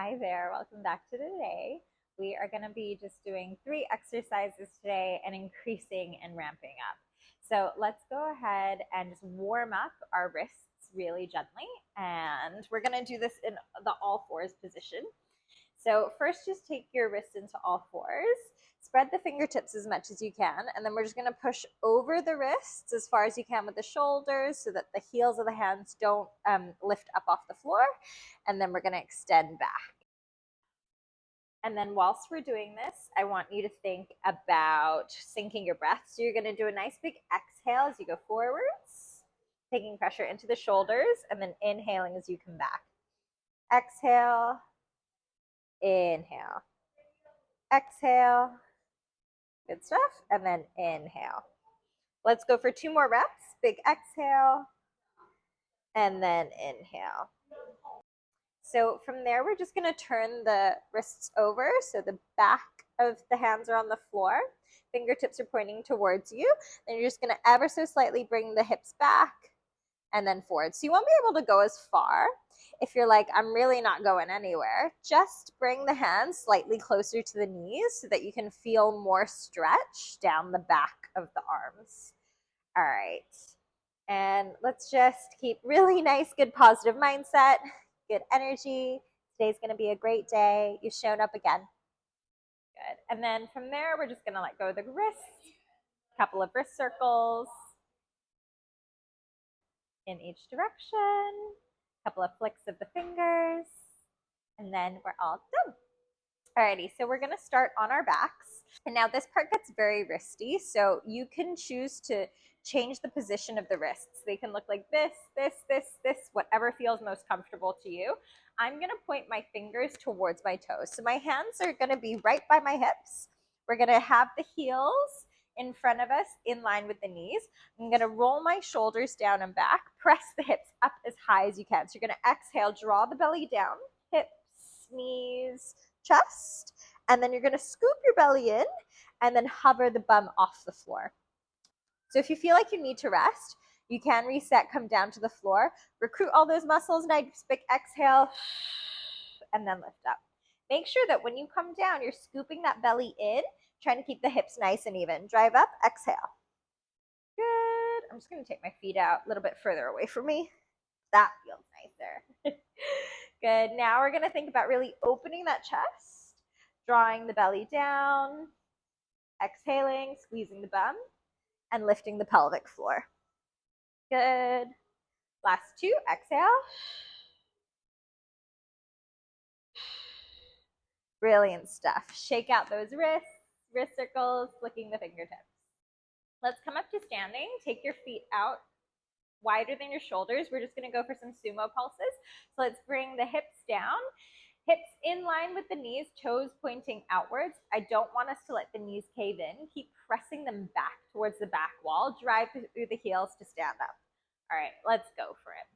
Hi there, welcome back to today. We are going to be just doing 3 exercises today and increasing and ramping up. So let's go ahead and just warm up our wrists really gently. And we're going to do this in the all fours position. So first, just take your wrists into all fours. Spread the fingertips as much as you can, and then we're just going to push over the wrists as far as you can with the shoulders so that the heels of the hands don't lift up off the floor, and then we're going to extend back. And then whilst we're doing this, I want you to think about syncing your breath. So you're going to do a nice big exhale as you go forwards, taking pressure into the shoulders, and then inhaling as you come back. Exhale, inhale, exhale. Good stuff. And then inhale. Let's go for 2 more reps. Big exhale and then inhale. So from there, we're just going to turn the wrists over so the back of the hands are on the floor. Fingertips are pointing towards you. Then you're just going to ever so slightly bring the hips back and then forward. So you won't be able to go as far. If you're like, I'm really not going anywhere, just bring the hands slightly closer to the knees so that you can feel more stretch down the back of the arms. All right. And let's just keep really nice, good, positive mindset, good energy. Today's going to be a great day. You've shown up again. Good. And then from there, we're just going to let go of the wrists, a couple of wrist circles in each direction. Couple of flicks of the fingers, and then we're all done. Alrighty, so we're gonna start on our backs. And now this part gets very wristy, so you can choose to change the position of the wrists. They can look like this, whatever feels most comfortable to you. I'm gonna point my fingers towards my toes. So my hands are gonna be right by my hips. We're gonna have the heels in front of us in line with the knees. I'm going to roll my shoulders down and back, press the hips up as high as you can. So you're going to exhale, draw the belly down, hips, knees, chest, and then you're going to scoop your belly in and then hover the bum off the floor. So if you feel like you need to rest, you can reset, come down to the floor, recruit all those muscles, nice big exhale, and then lift up. Make sure that when you come down, you're scooping that belly in, trying to keep the hips nice and even. Drive up, exhale. Good. I'm just going to take my feet out a little bit further away from me. That feels nicer. Good. Now we're going to think about really opening that chest, drawing the belly down, exhaling, squeezing the bum, and lifting the pelvic floor. Good. Last 2, exhale. Brilliant stuff. Shake out those wrists. Wrist circles, flicking the fingertips. Let's come up to standing. Take your feet out wider than your shoulders. We're just going to go for some sumo pulses. So let's bring the hips down, hips in line with the knees, toes pointing outwards. I don't want us to let the knees cave in. Keep pressing them back towards the back wall. Drive through the heels to stand up. All right, let's go for it.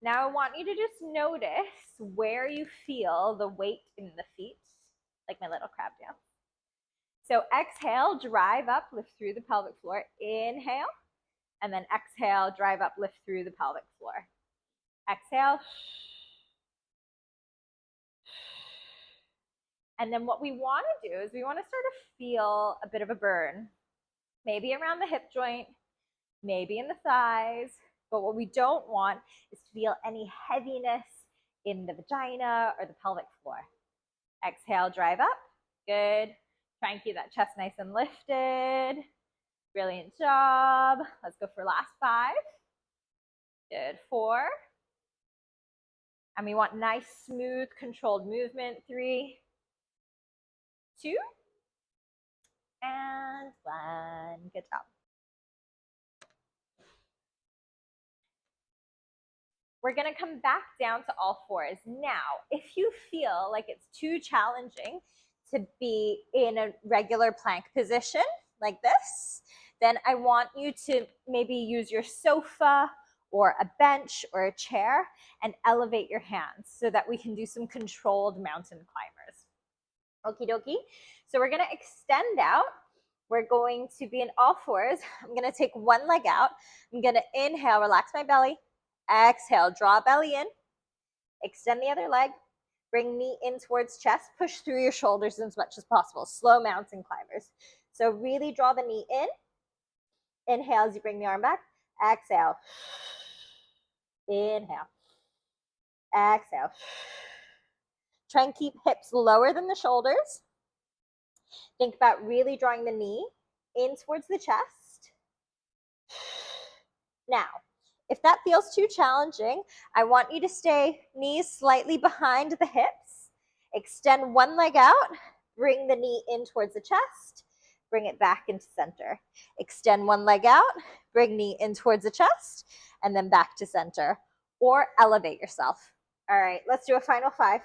Now I want you to just notice where you feel the weight in the feet, like my little crab dance. So exhale, drive up, lift through the pelvic floor. Inhale, and then exhale, drive up, lift through the pelvic floor. Exhale. And then what we want to do is we want to start to feel a bit of a burn, maybe around the hip joint, maybe in the thighs, but what we don't want is to feel any heaviness in the vagina or the pelvic floor. Exhale, drive up. Good. Try and keep that chest nice and lifted. Brilliant job. Let's go for last 5. Good. 4. And we want nice, smooth, controlled movement. 3, 2, and 1. Good job. We're going to come back down to all fours. Now, if you feel like it's too challenging to be in a regular plank position like this, then I want you to maybe use your sofa or a bench or a chair and elevate your hands so that we can do some controlled mountain climbers. Okie dokie. So we're going to extend out. We're going to be in all fours. I'm going to take one leg out. I'm going to inhale, relax my belly. Exhale, draw belly in. Extend the other leg. Bring knee in towards chest. Push through your shoulders as much as possible. Slow mountain climbers. So really draw the knee in. Inhale as you bring the arm back. Exhale. Inhale. Exhale. Try and keep hips lower than the shoulders. Think about really drawing the knee in towards the chest. Now, if that feels too challenging, I want you to stay knees slightly behind the hips. Extend one leg out. Bring the knee in towards the chest. Bring it back into center. Extend one leg out. Bring knee in towards the chest. And then back to center. Or elevate yourself. All right, let's do a final 5.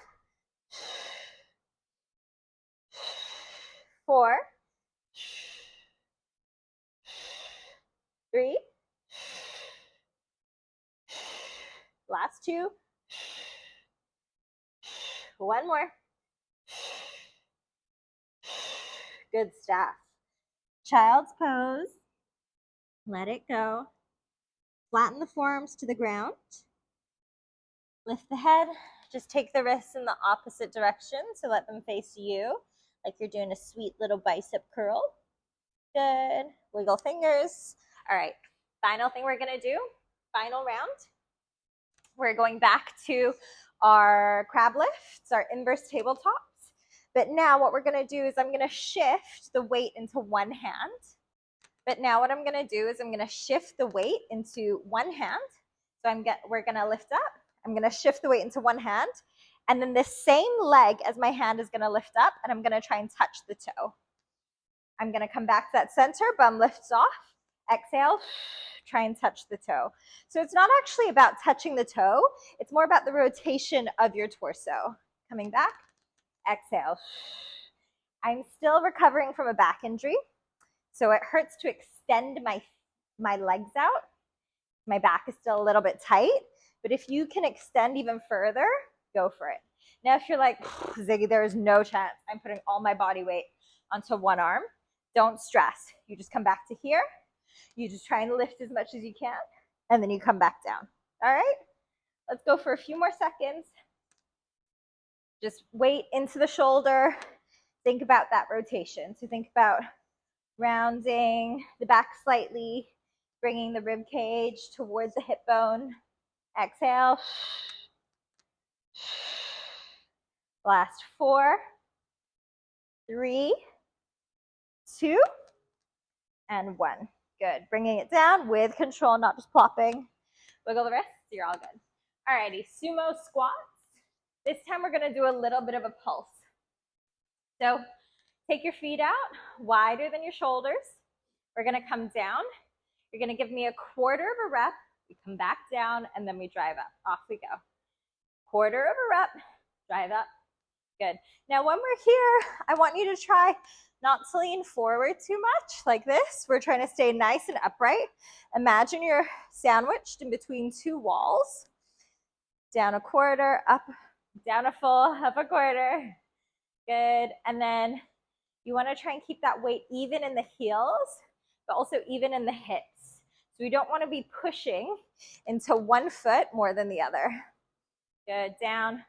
4. 3. Last 2. One more. Good stuff. Child's pose. Let it go. Flatten the forearms to the ground. Lift the head. Just take the wrists in the opposite direction. So let them face you like you're doing a sweet little bicep curl. Good. Wiggle fingers. All right. Final thing we're going to do. Final round. We're going back to our crab lifts, our inverse tabletops. But now what we're going to do is I'm going to shift the weight into one hand. But now what I'm going to do is I'm going to shift the weight into one hand. So we're going to lift up. I'm going to shift the weight into one hand. And then the same leg as my hand is going to lift up, and I'm going to try and touch the toe. I'm going to come back to that center, bum lifts off. Exhale, try and touch the toe. So it's not actually about touching the toe. It's more about the rotation of your torso. Coming back, exhale. I'm still recovering from a back injury, so it hurts to extend my legs out. My back is still a little bit tight, but if you can extend even further, go for it. Now, if you're like, Ziggy, there is no chance I'm putting all my body weight onto one arm, don't stress. You just come back to here. You just try and lift as much as you can, and then you come back down. All right? Let's go for a few more seconds. Just weight into the shoulder. Think about that rotation. So think about rounding the back slightly, bringing the rib cage towards the hip bone. Exhale. Last 4, 3, 2, and 1. Good. Bringing it down with control, not just plopping. Wiggle the wrists. You're all good. Alrighty, sumo squats. This time we're going to do a little bit of a pulse. So take your feet out wider than your shoulders. We're going to come down. You're going to give me a quarter of a rep. We come back down, and then we drive up. Off we go. Quarter of a rep. Drive up. Good. Now, when we're here, I want you to try not to lean forward too much like this. We're trying to stay nice and upright. Imagine you're sandwiched in between 2 walls. Down a quarter, up, down a full, up a quarter. Good. And then you want to try and keep that weight even in the heels, but also even in the hips. So we don't want to be pushing into one foot more than the other. Good. Down,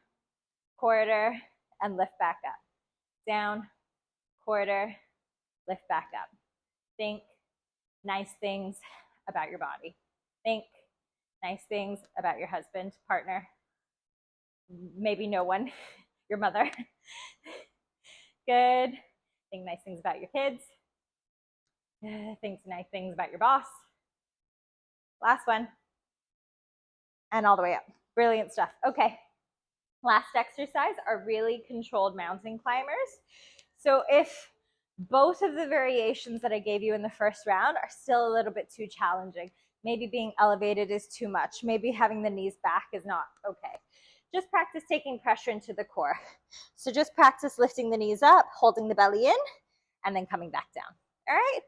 quarter, and lift back up. Down, quarter, lift back up. Think nice things about your body. Think nice things about your husband, partner, maybe no one, your mother. Good. Think nice things about your kids. Think nice things about your boss. Last one. And all the way up. Brilliant stuff. Okay. Last exercise are really controlled mountain climbers. So if both of the variations that I gave you in the first round are still a little bit too challenging, maybe being elevated is too much, maybe having the knees back is not okay, just practice taking pressure into the core. So just practice lifting the knees up, holding the belly in, and then coming back down. All right?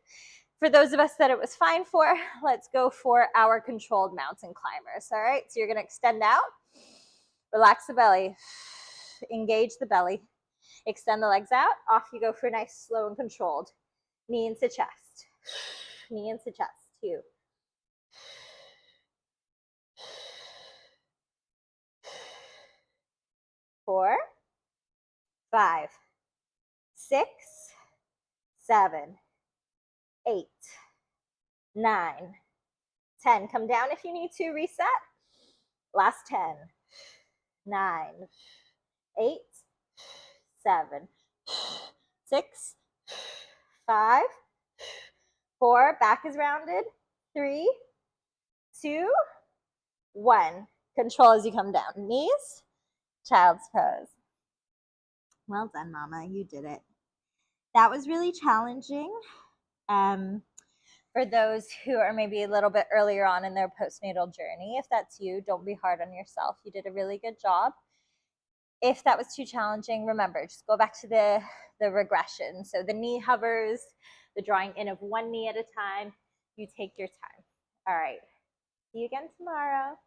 For those of us that it was fine for, let's go for our controlled mountain climbers. All right? So you're going to extend out. Relax the belly. Engage the belly. Extend the legs out. Off you go for a nice, slow and controlled. Knee into chest. Knee into chest. 2. 4. 5, 6, 7, 8, 9, 10. Come down if you need to, reset. Last 10, 9, 8, 7, 6, 5, 4. Back is rounded. 3, 2, 1. Control as you come down. Knees, child's pose. Well done, Mama. You did it. That was really challenging. For those who are maybe a little bit earlier on in their postnatal journey, if that's you, don't be hard on yourself. You did a really good job. If that was too challenging, remember, just go back to the regression. So the knee hovers, the drawing in of one knee at a time. You take your time. All right. See you again tomorrow.